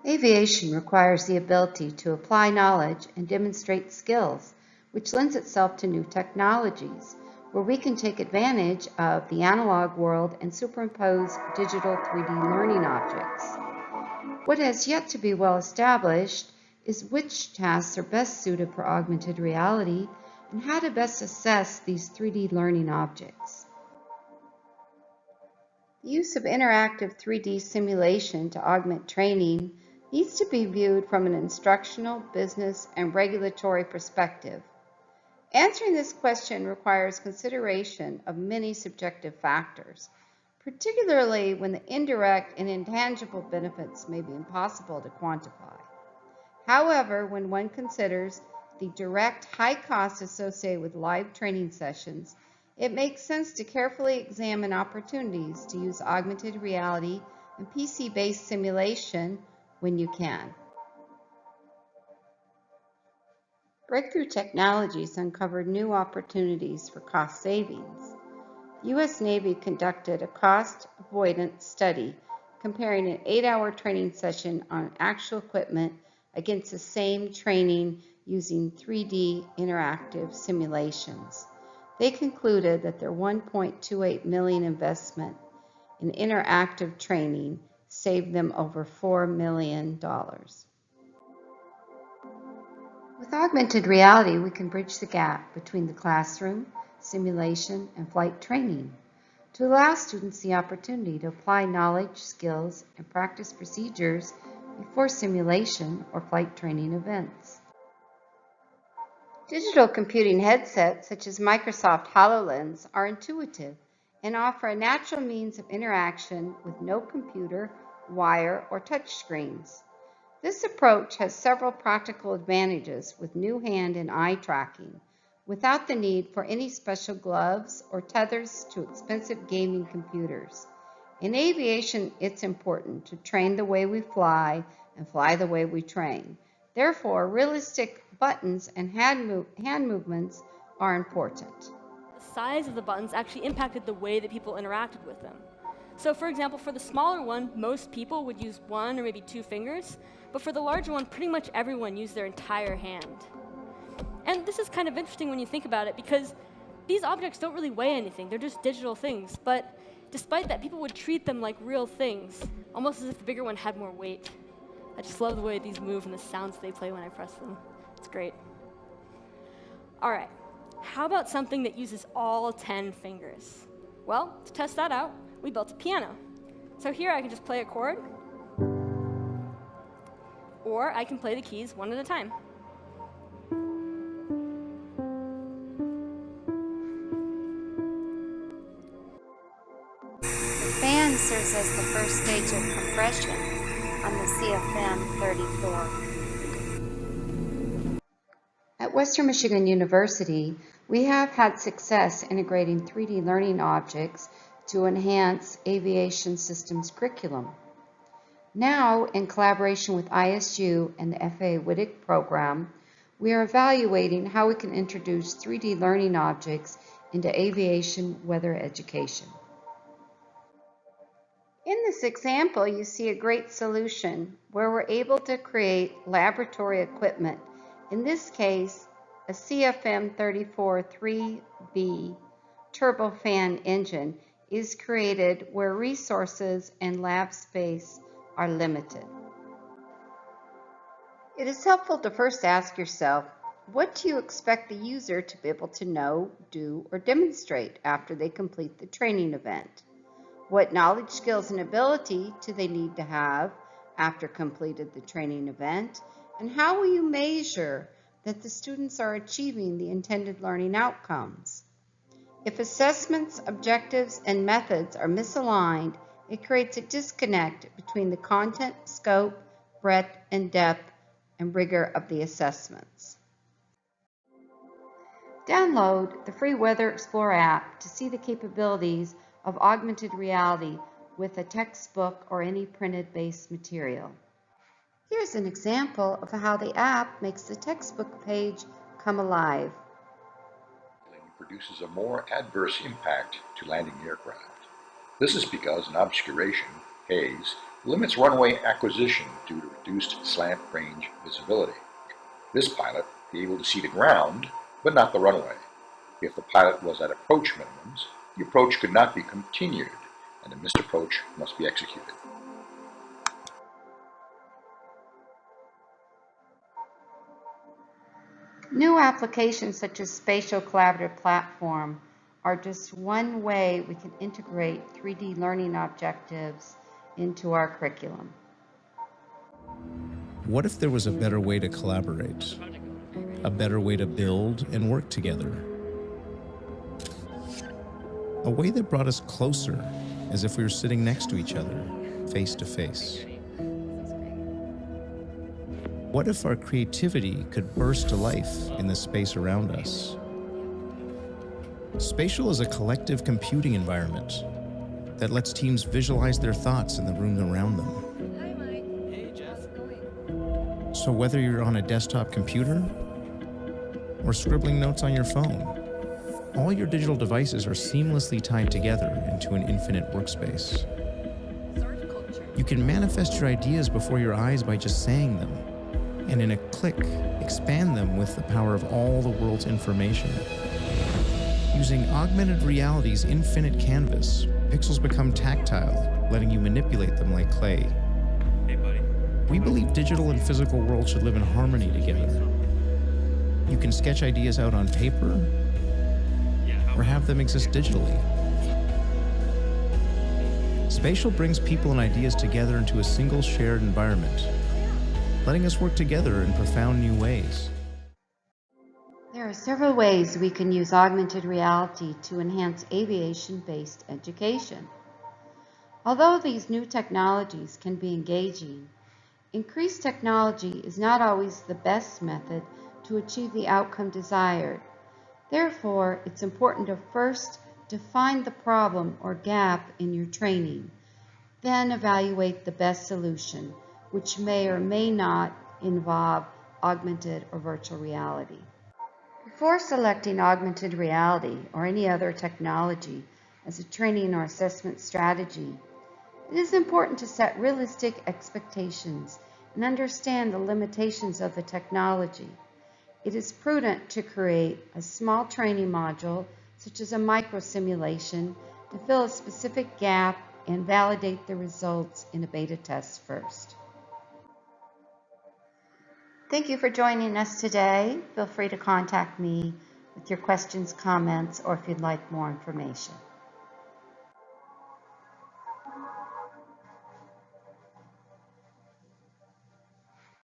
Aviation requires the ability to apply knowledge and demonstrate skills, which lends itself to new technologies, where we can take advantage of the analog world and superimpose digital 3D learning objects. What has yet to be well established is which tasks are best suited for augmented reality and how to best assess these 3D learning objects. The use of interactive 3D simulation to augment training needs to be viewed from an instructional, business, and regulatory perspective. Answering this question requires consideration of many subjective factors, particularly when the indirect and intangible benefits may be impossible to quantify. However, when one considers the direct high costs associated with live training sessions, it makes sense to carefully examine opportunities to use augmented reality and PC-based simulation when you can. Breakthrough technologies uncovered new opportunities for cost savings. The U.S. Navy conducted a cost avoidance study comparing an 8-hour training session on actual equipment against the same training using 3D interactive simulations. They concluded that their $1.28 million investment in interactive training saved them over $4 million. With augmented reality, we can bridge the gap between the classroom, simulation, and flight training to allow students the opportunity to apply knowledge, skills, and practice procedures before simulation or flight training events. Digital computing headsets such as Microsoft HoloLens are intuitive and offer a natural means of interaction with no computer, wire, or touch screens. This approach has several practical advantages with new hand and eye tracking, without the need for any special gloves or tethers to expensive gaming computers. In aviation, it's important to train the way we fly and fly the way we train. Therefore, realistic buttons and hand movements are important. The size of the buttons actually impacted the way that people interacted with them. So for example, for the smaller one, most people would use 1 or maybe 2 fingers, but for the larger one, pretty much everyone used their entire hand. And this is kind of interesting when you think about it, because these objects don't really weigh anything, they're just digital things, but despite that, people would treat them like real things, almost as if the bigger one had more weight. I just love the way these move and the sounds they play when I press them. It's great. All right, how about something that uses all 10 fingers? Well, to test that out, we built a piano. So here I can just play a chord, or I can play the keys one at a time. The fan serves as the first stage of compression on the CFM-34. At Western Michigan University, we have had success integrating 3D learning objects to enhance aviation systems curriculum. Now, in collaboration with ISU and the FAA WIDIC program, we are evaluating how we can introduce 3D learning objects into aviation weather education. In this example, you see a great solution where we're able to create laboratory equipment. In this case, a CFM-34-3B turbofan engine is created where resources and lab space are limited. It is helpful to first ask yourself, what do you expect the user to be able to know, do, or demonstrate after they complete the training event? What knowledge, skills, and ability do they need to have after completed the training event? And how will you measure that the students are achieving the intended learning outcomes? If assessments, objectives, and methods are misaligned, it creates a disconnect between the content, scope, breadth, and depth, and rigor of the assessments. Download the free Weather Explorer app to see the capabilities of augmented reality with a textbook or any printed-based material. Here's an example of how the app makes the textbook page come alive. Produces a more adverse impact to landing aircraft. This is because an obscuration, haze, limits runway acquisition due to reduced slant range visibility. This pilot would be able to see the ground, but not the runway. If the pilot was at approach minimums, the approach could not be continued, and a missed approach must be executed. New applications such as Spatial Collaborative Platform are just one way we can integrate 3D learning objectives into our curriculum. What if there was a better way to collaborate? A better way to build and work together? A way that brought us closer, as if we were sitting next to each other, face to face. What if our creativity could burst to life in the space around us? Spatial is a collective computing environment that lets teams visualize their thoughts in the room around them. Hi, Mike. Hey, Jess. How's it going? So whether you're on a desktop computer or scribbling notes on your phone, all your digital devices are seamlessly tied together into an infinite workspace. You can manifest your ideas before your eyes by just saying them, and in a click, expand them with the power of all the world's information. Using augmented reality's infinite canvas, pixels become tactile, letting you manipulate them like clay. Hey, buddy. We believe digital and physical worlds should live in harmony together. You can sketch ideas out on paper, or have them exist digitally. Spatial brings people and ideas together into a single shared environment, letting us work together in profound new ways. There are several ways we can use augmented reality to enhance aviation-based education. Although these new technologies can be engaging, increased technology is not always the best method to achieve the outcome desired. Therefore, it's important to first define the problem or gap in your training, then evaluate the best solution, which may or may not involve augmented or virtual reality. Before selecting augmented reality or any other technology as a training or assessment strategy, it is important to set realistic expectations and understand the limitations of the technology. It is prudent to create a small training module, such as a micro-simulation, to fill a specific gap and validate the results in a beta test first. Thank you for joining us today. Feel free to contact me with your questions, comments, or if you'd like more information.